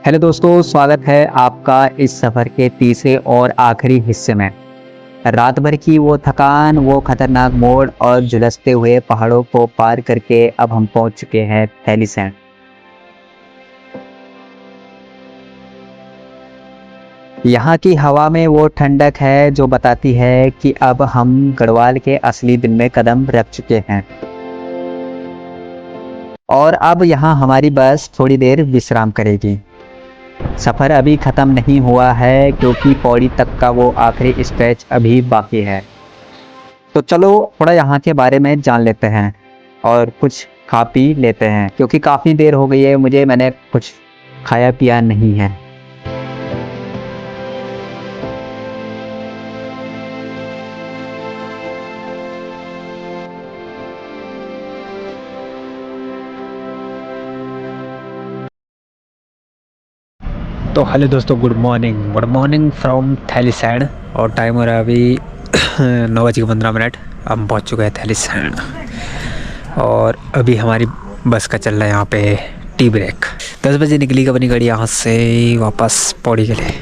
Hello दोस्तों, स्वागत है आपका इस सफ़र के तीसरे और आखिरी हिस्से में। रात भर की वो थकान, वो खतरनाक मोड़ और झुलसते हुए पहाड़ों को पार करके अब हम पहुंच चुके हैं थैलीसैंड। यहाँ की हवा में वो ठंडक है जो बताती है कि अब हम गढ़वाल के असली दिन में कदम रख चुके हैं। और अब यहाँ हमारी बस थोड़ी देर विश्राम करेगी। सफ़र अभी ख़त्म नहीं हुआ है क्योंकि पौड़ी तक का वो आखिरी स्ट्रेच अभी बाकी है। तो चलो थोड़ा यहाँ के बारे में जान लेते हैं और कुछ खा पी लेते हैं क्योंकि काफ़ी देर हो गई है मैंने कुछ खाया पिया नहीं है। तो हेलो दोस्तों, गुड मॉर्निंग फ्रॉम थैलीसैंड। और टाइम हो रहा है अभी 9:15। हम पहुंच चुके हैं थैलीसैंड और अभी हमारी बस का चल रहा है यहाँ पे टी ब्रेक। 10 बजे निकली अपनी गाड़ी यहाँ से वापस पौड़ी के लिए।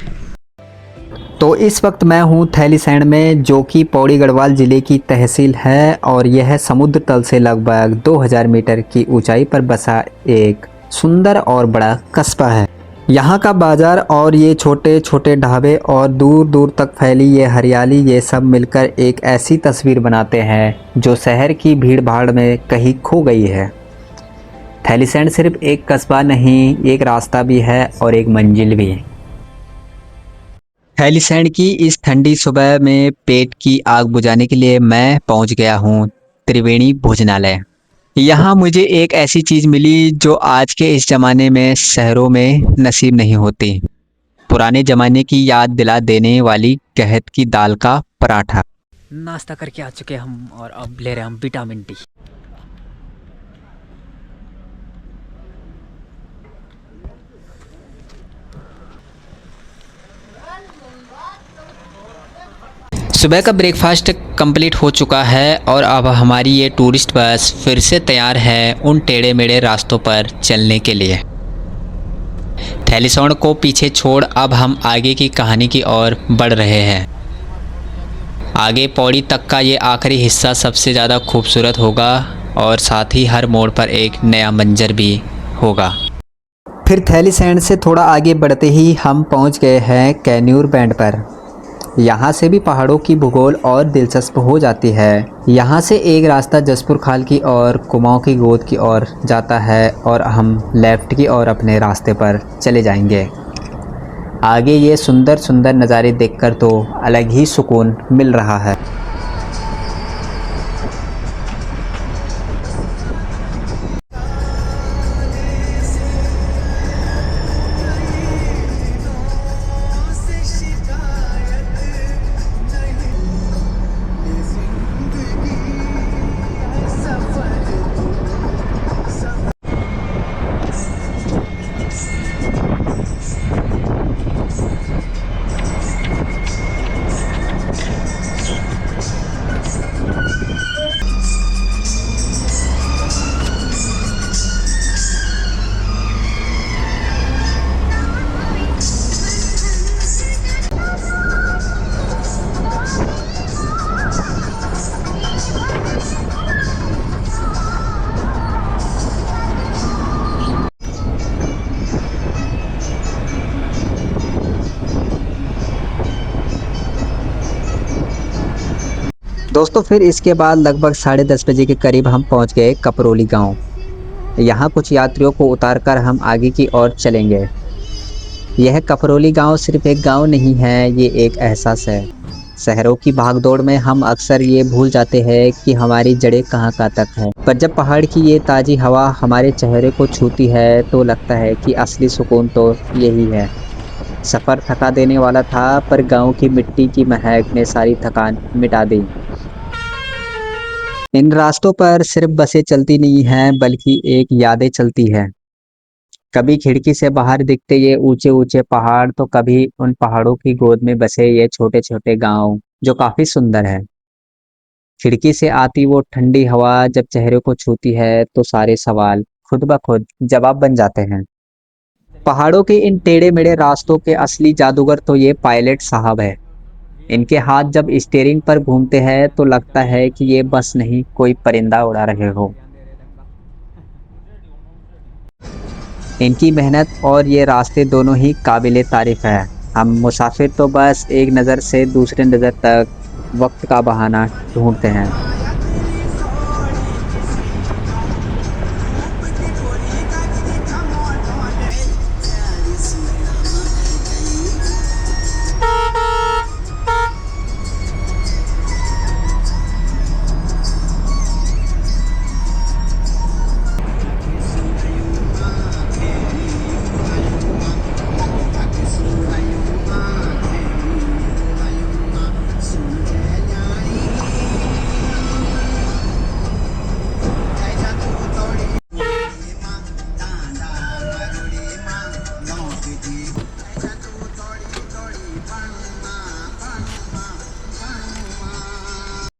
तो इस वक्त मैं हूँ थैलीसैंड में, जो कि पौड़ी गढ़वाल ज़िले की तहसील है और यह समुद्र तल से लगभग 2000 मीटर की ऊंचाई पर बसा एक सुंदर और बड़ा कस्बा है। यहाँ का बाजार और ये छोटे छोटे ढाबे और दूर दूर तक फैली ये हरियाली, ये सब मिलकर एक ऐसी तस्वीर बनाते हैं जो शहर की भीड़ भाड़ में कहीं खो गई है। थैलीसैंड सिर्फ एक कस्बा नहीं, एक रास्ता भी है और एक मंजिल भी। थैलीसैंड की इस ठंडी सुबह में पेट की आग बुझाने के लिए मैं पहुंच गया हूं त्रिवेणी भोजनालय। यहाँ मुझे एक ऐसी चीज़ मिली जो आज के इस ज़माने में शहरों में नसीब नहीं होती। पुराने ज़माने की याद दिला देने वाली कहत की दाल का पराठा। नाश्ता करके आ चुके हम और अब ले रहे हैं हम विटामिन डी। सुबह का ब्रेकफास्ट कंप्लीट हो चुका है और अब हमारी ये टूरिस्ट बस फिर से तैयार है उन टेढ़े मेढ़े रास्तों पर चलने के लिए। थैलीसैंड को पीछे छोड़ अब हम आगे की कहानी की ओर बढ़ रहे हैं। आगे पौड़ी तक का ये आखिरी हिस्सा सबसे ज़्यादा खूबसूरत होगा और साथ ही हर मोड़ पर एक नया मंजर भी होगा। फिर थैलीसैंड से थोड़ा आगे बढ़ते ही हम पहुंच गए हैं कैन्यूर बैंड पर। यहाँ से भी पहाड़ों की भूगोल और दिलचस्प हो जाती है। यहाँ से एक रास्ता जसपुर खाल की और कुमाऊं की गोद की ओर जाता है और हम लेफ़्ट की ओर अपने रास्ते पर चले जाएंगे। आगे ये सुंदर सुंदर नज़ारे देखकर तो अलग ही सुकून मिल रहा है। दोस्तों फिर इसके बाद लगभग 10:30 बजे के करीब हम पहुंच गए कपरोली गांव। यहाँ कुछ यात्रियों को उतारकर हम आगे की ओर चलेंगे। यह कपरोली गांव सिर्फ एक गांव नहीं है, ये एक एहसास है। शहरों की भागदौड़ में हम अक्सर ये भूल जाते हैं कि हमारी जड़ें कहाँ तक है, पर जब पहाड़ की ये ताज़ी हवा हमारे चेहरे को छूती है तो लगता है कि असली सुकून तो यही है। सफ़र थका देने वाला था पर गांव की मिट्टी की महक ने सारी थकान मिटा दी। इन रास्तों पर सिर्फ बसें चलती नहीं हैं बल्कि एक यादें चलती है। कभी खिड़की से बाहर दिखते ये ऊंचे ऊंचे पहाड़, तो कभी उन पहाड़ों की गोद में बसे ये छोटे छोटे गांव जो काफी सुंदर है। खिड़की से आती वो ठंडी हवा जब चेहरे को छूती है तो सारे सवाल खुद ब खुद जवाब बन जाते हैं। पहाड़ों के इन टेढ़े मेढ़े रास्तों के असली जादूगर तो ये पायलट साहब है। इनके हाथ जब स्टीयरिंग पर घूमते हैं तो लगता है कि ये बस नहीं कोई परिंदा उड़ा रहे हो। इनकी मेहनत और ये रास्ते दोनों ही काबिले तारीफ है। हम मुसाफिर तो बस एक नज़र से दूसरे नज़र तक वक्त का बहाना ढूंढते हैं।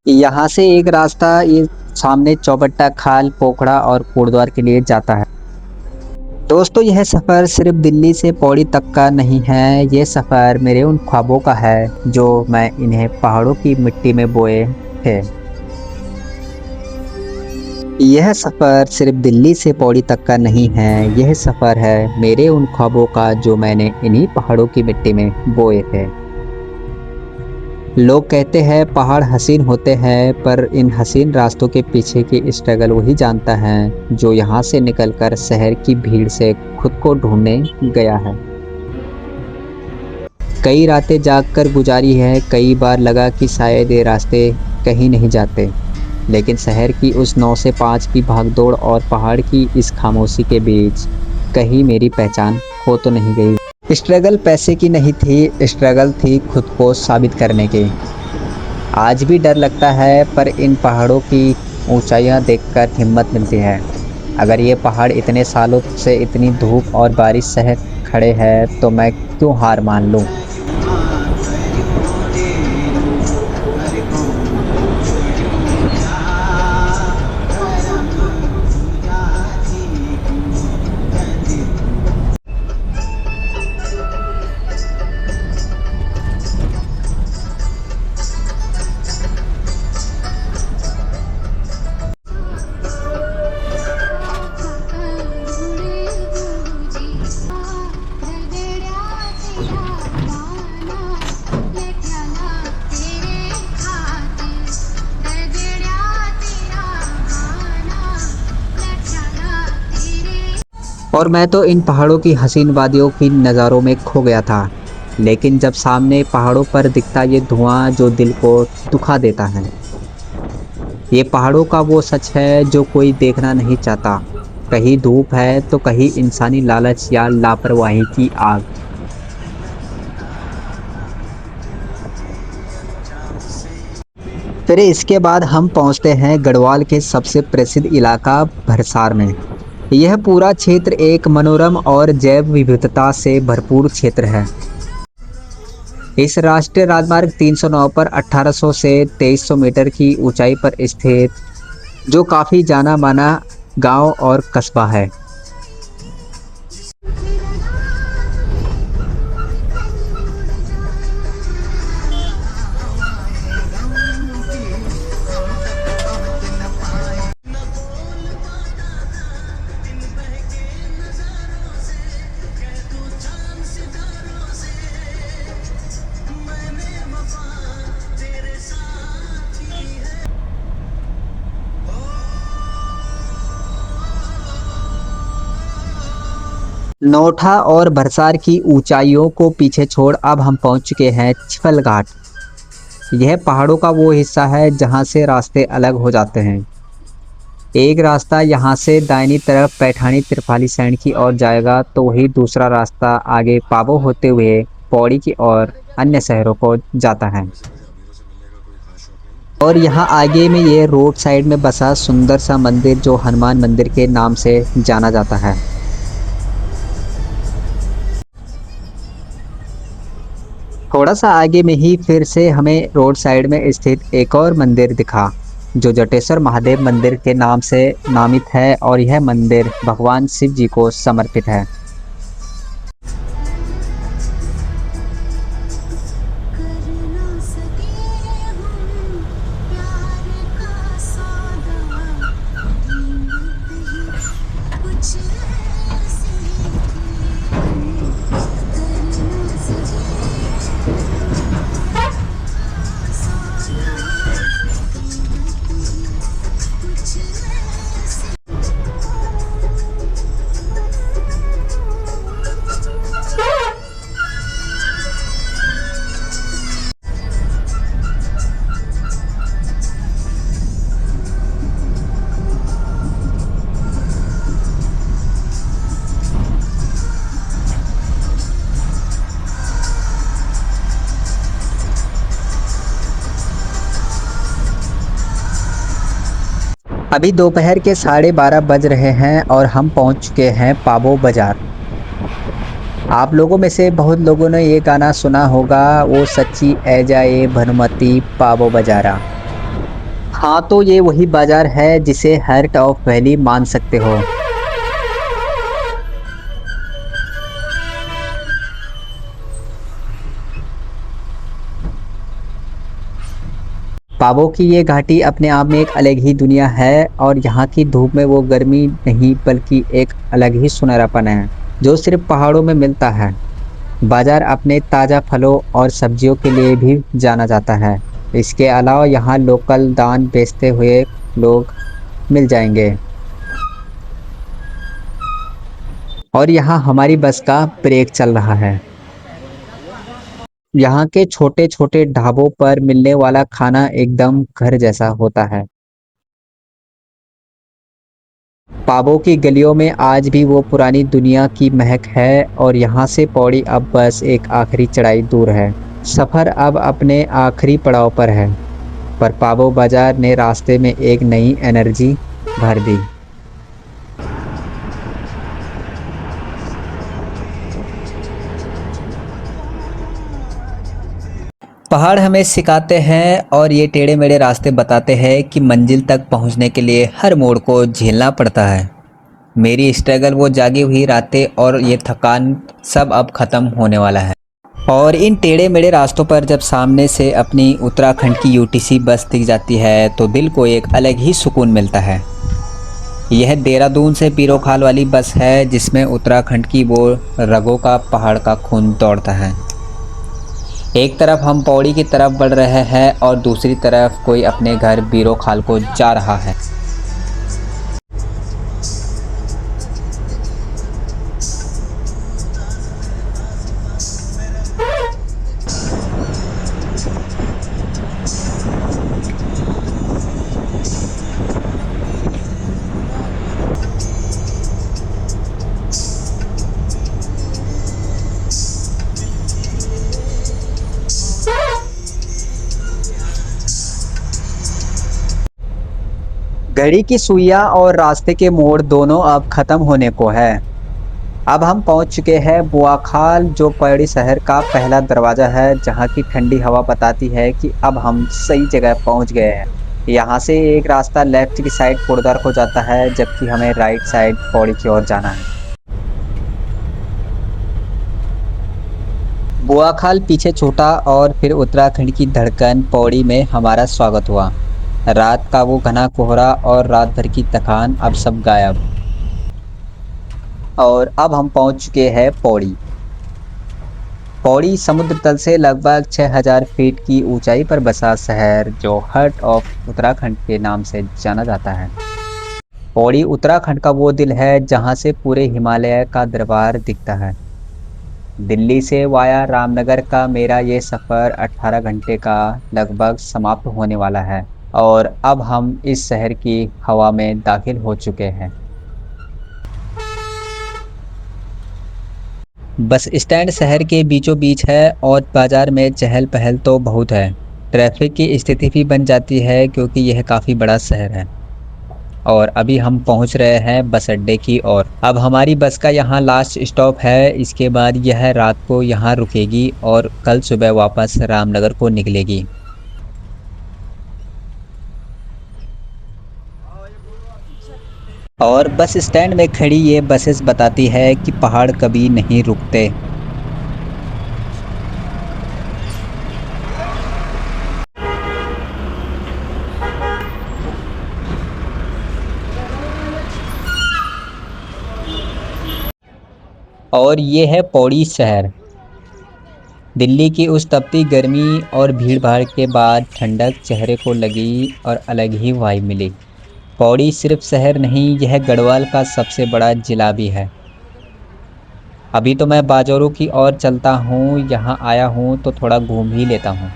यहाँ से एक रास्ता ये सामने चौबट्टा खाल पोखड़ा और कोटद्वार के लिए जाता है। दोस्तों यह सफ़र सिर्फ दिल्ली से पौड़ी तक का नहीं है, ये सफ़र मेरे उन ख्वाबों का है जो मैं इन्हें पहाड़ों की मिट्टी में बोए थे। यह सफ़र सिर्फ दिल्ली से पौड़ी तक का नहीं है, यह सफ़र है मेरे उन ख्वाबों का जो मैंने इन्हीं पहाड़ों की मिट्टी में बोए थे। लोग कहते हैं पहाड़ हसीन होते हैं, पर इन हसीन रास्तों के पीछे की स्ट्रगल वही जानता है जो यहाँ से निकलकर शहर की भीड़ से खुद को ढूंढने गया है। कई रातें जागकर गुजारी है, कई बार लगा कि शायद ये रास्ते कहीं नहीं जाते, लेकिन शहर की उस 9 से 5 की भागदौड़ और पहाड़ की इस खामोशी के बीच कहीं मेरी पहचान खो तो नहीं गई। स्ट्रगल पैसे की नहीं थी, स्ट्रगल थी खुद को साबित करने की। आज भी डर लगता है, पर इन पहाड़ों की ऊंचाइयां देखकर हिम्मत मिलती है। अगर ये पहाड़ इतने सालों से इतनी धूप और बारिश सह खड़े हैं तो मैं क्यों हार मान लूं। और मैं तो इन पहाड़ों की हसीन वादियों की नज़ारों में खो गया था, लेकिन जब सामने पहाड़ों पर दिखता ये धुआं जो दिल को दुखा देता है। ये पहाड़ों का वो सच है जो कोई देखना नहीं चाहता। कहीं धूप है तो कहीं इंसानी लालच या लापरवाही की आग। फिर इसके बाद हम पहुंचते हैं गढ़वाल के सबसे प्रसिद्ध इलाका भरसार में। यह पूरा क्षेत्र एक मनोरम और जैव विविधता से भरपूर क्षेत्र है। इस राष्ट्रीय राजमार्ग 309 पर 1800 से 2300 मीटर की ऊंचाई पर स्थित जो काफ़ी जाना माना गांव और कस्बा है। नौठा और भरसार की ऊंचाइयों को पीछे छोड़ अब हम पहुंच चुके हैं छिफल घाट। यह पहाड़ों का वो हिस्सा है जहां से रास्ते अलग हो जाते हैं। एक रास्ता यहां से दाहिनी तरफ पैठानी त्रिफाली सैंड की ओर जाएगा, तो वही दूसरा रास्ता आगे पाबो होते हुए पौड़ी की ओर अन्य शहरों को जाता है। और यहाँ आगे में ये रोड साइड में बसा सुंदर सा मंदिर जो हनुमान मंदिर के नाम से जाना जाता है। थोड़ा सा आगे में ही फिर से हमें रोड साइड में स्थित एक और मंदिर दिखा जो जटेश्वर महादेव मंदिर के नाम से नामित है, और यह मंदिर भगवान शिव जी को समर्पित है। अभी दोपहर के 12:30 बज रहे हैं और हम पहुंच चुके हैं पाबो बाजार। आप लोगों में से बहुत लोगों ने ये गाना सुना होगा, वो सच्ची ऐ जाए भानुमती पाबो बाजारा। हाँ, तो ये वही बाजार है जिसे हार्ट ऑफ वैली मान सकते हो। पाबो की ये घाटी अपने आप में एक अलग ही दुनिया है और यहाँ की धूप में वो गर्मी नहीं बल्कि एक अलग ही सुनहरापन है जो सिर्फ पहाड़ों में मिलता है। बाजार अपने ताज़ा फलों और सब्जियों के लिए भी जाना जाता है। इसके अलावा यहाँ लोकल दान बेचते हुए लोग मिल जाएंगे। और यहाँ हमारी बस का ब्रेक चल रहा है। यहाँ के छोटे छोटे ढाबों पर मिलने वाला खाना एकदम घर जैसा होता है। पाबों की गलियों में आज भी वो पुरानी दुनिया की महक है और यहाँ से पौड़ी अब बस एक आखिरी चढ़ाई दूर है। सफ़र अब अपने आखिरी पड़ाव पर है, पर पाबो बाजार ने रास्ते में एक नई एनर्जी भर दी। पहाड़ हमें सिखाते हैं और ये टेढ़े मेढ़े रास्ते बताते हैं कि मंजिल तक पहुंचने के लिए हर मोड़ को झेलना पड़ता है। मेरी स्ट्रगल, वो जागी हुई रातें और ये थकान सब अब ख़त्म होने वाला है। और इन टेढ़े मेढ़े रास्तों पर जब सामने से अपनी उत्तराखंड की यूटीसी बस दिख जाती है तो दिल को एक अलग ही सुकून मिलता है। यह देहरादून से पीरोखाल वाली बस है जिसमें उत्तराखंड की वो रगों का पहाड़ का खून दौड़ता है। एक तरफ हम पौड़ी की तरफ बढ़ रहे हैं और दूसरी तरफ कोई अपने घर पीरोखाल को जा रहा है। घड़ी की सुइयां और रास्ते के मोड़ दोनों अब खत्म होने को है। अब हम पहुंच चुके हैं बुआखाल, जो पौड़ी शहर का पहला दरवाजा है, जहां की ठंडी हवा बताती है कि अब हम सही जगह पहुंच गए हैं। यहाँ से एक रास्ता लेफ्ट की साइड पुरदार को जाता है जबकि हमें राइट साइड पौड़ी की ओर जाना है। बुआखाल पीछे छूटा और फिर उत्तराखंड की धड़कन पौड़ी में हमारा स्वागत हुआ। रात का वो घना कोहरा और रात भर की थकान अब सब गायब। और अब हम पहुंच चुके हैं पौड़ी। पौड़ी समुद्र तल से लगभग 6000 फीट की ऊंचाई पर बसा शहर जो हार्ट ऑफ उत्तराखंड के नाम से जाना जाता है। पौड़ी उत्तराखंड का वो दिल है जहां से पूरे हिमालय का दरबार दिखता है। दिल्ली से वाया रामनगर का मेरा ये सफ़र 18 घंटे का लगभग समाप्त होने वाला है और अब हम इस शहर की हवा में दाखिल हो चुके हैं। बस स्टैंड शहर के बीचों बीच है और बाजार में चहल पहल तो बहुत है। ट्रैफिक की स्थिति भी बन जाती है क्योंकि यह काफ़ी बड़ा शहर है। और अभी हम पहुंच रहे हैं बस अड्डे की ओर। अब हमारी बस का यहाँ लास्ट स्टॉप है। इसके बाद यह रात को यहाँ रुकेगी और कल सुबह वापस रामनगर को निकलेगी। और बस स्टैंड में खड़ी ये बसेस बताती है कि पहाड़ कभी नहीं रुकते। और ये है पौड़ी शहर। दिल्ली की उस तपती गर्मी और भीड़ भाड़ के बाद ठंडक चेहरे को लगी और अलग ही वाइब मिली। पौड़ी सिर्फ शहर नहीं, यह गढ़वाल का सबसे बड़ा जिला भी है। अभी तो मैं बाजारों की ओर चलता हूँ, यहाँ आया हूँ तो थोड़ा घूम ही लेता हूँ।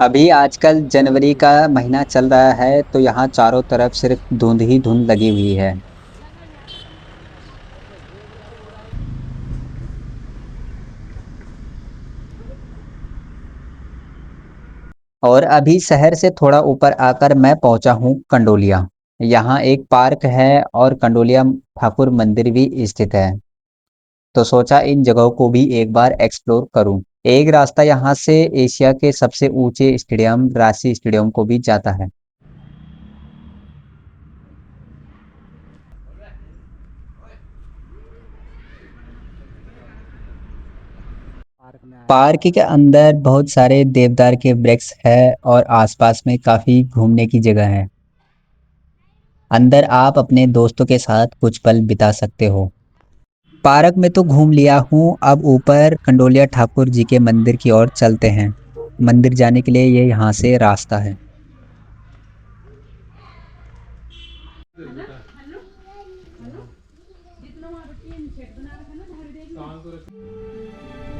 अभी आजकल जनवरी का महीना चल रहा है तो यहाँ चारों तरफ सिर्फ धुंध ही धुंध लगी हुई है। और अभी शहर से थोड़ा ऊपर आकर मैं पहुंचा हूँ कंडोलिया। यहाँ एक पार्क है और कंडोलिया ठाकुर मंदिर भी स्थित है। तो सोचा इन जगहों को भी एक बार एक्सप्लोर करूं। एक रास्ता यहाँ से एशिया के सबसे ऊंचे स्टेडियम रांची स्टेडियम को भी जाता है। पार्क के अंदर बहुत सारे देवदार के वृक्ष है और आसपास में काफी घूमने की जगह है। अंदर आप अपने दोस्तों के साथ कुछ पल बिता सकते हो। पार्क में तो घूम लिया हूँ, अब ऊपर कंडोलिया ठाकुर जी के मंदिर की ओर चलते हैं। मंदिर जाने के लिए ये यहाँ से रास्ता है।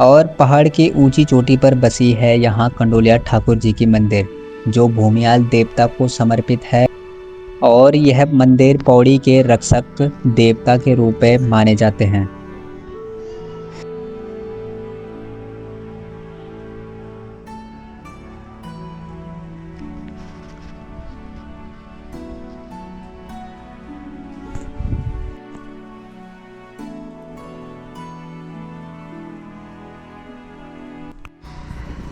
और पहाड़ की ऊंची चोटी पर बसी है यहाँ कंडोलिया ठाकुर जी की मंदिर, जो भूमियाल देवता को समर्पित है। और यह मंदिर पौड़ी के रक्षक देवता के रूप में माने जाते हैं।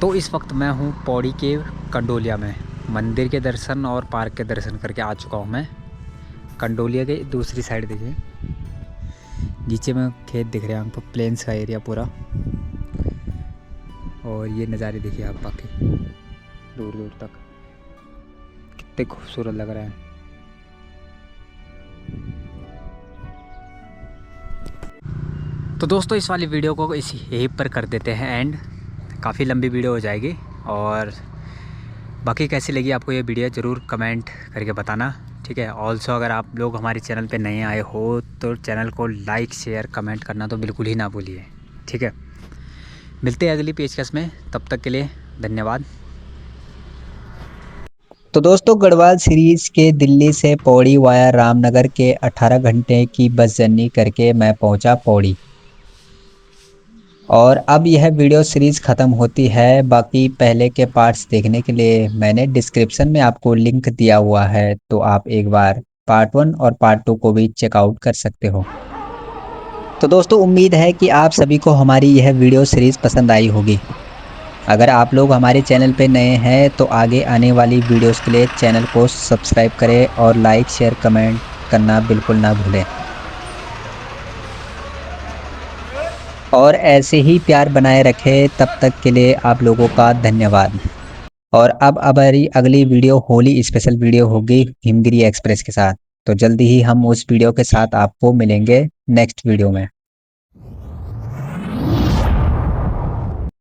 तो इस वक्त मैं हूँ पौड़ी के कंडोलिया में। मंदिर के दर्शन और पार्क के दर्शन करके आ चुका हूँ मैं। कंडोलिया के दूसरी साइड देखिए, नीचे में खेत दिख रहे हैं हमको, प्लेन्स का एरिया पूरा। और ये नज़ारे देखिए आप, बाकी दूर दूर तक कितने खूबसूरत लग रहे हैं। तो दोस्तों इस वाली वीडियो को यहीं पर कर देते हैं एंड। काफ़ी लंबी वीडियो हो जाएगी। और बाकी कैसी लगी आपको ये वीडियो ज़रूर कमेंट करके बताना, ठीक है। ऑल्सो अगर आप लोग हमारे चैनल पे नए आए हो तो चैनल को लाइक शेयर कमेंट करना तो बिल्कुल ही ना भूलिए, ठीक है। मिलते हैं अगली पेशकश में, तब तक के लिए धन्यवाद। तो दोस्तों गढ़वाल सीरीज के दिल्ली से पौड़ी वाया रामनगर के 18 घंटे की बस जर्नी करके मैं पहुंचा पौड़ी। और अब यह वीडियो सीरीज ख़त्म होती है। बाकी पहले के पार्ट्स देखने के लिए मैंने डिस्क्रिप्शन में आपको लिंक दिया हुआ है, तो आप एक बार पार्ट 1 और पार्ट 2 को भी चेकआउट कर सकते हो। तो दोस्तों उम्मीद है कि आप सभी को हमारी यह वीडियो सीरीज पसंद आई होगी। अगर आप लोग हमारे चैनल पे नए हैं तो आगे आने वाली वीडियोस के लिए चैनल को सब्सक्राइब करें और लाइक शेयर कमेंट करना बिल्कुल ना भूलें। और ऐसे ही प्यार बनाए रखें। तब तक के लिए आप लोगों का धन्यवाद। और अब हमारी अगली वीडियो होली स्पेशल वीडियो होगी हिमगिरी एक्सप्रेस के साथ। तो जल्दी ही हम उस वीडियो के साथ आपको मिलेंगे नेक्स्ट वीडियो में।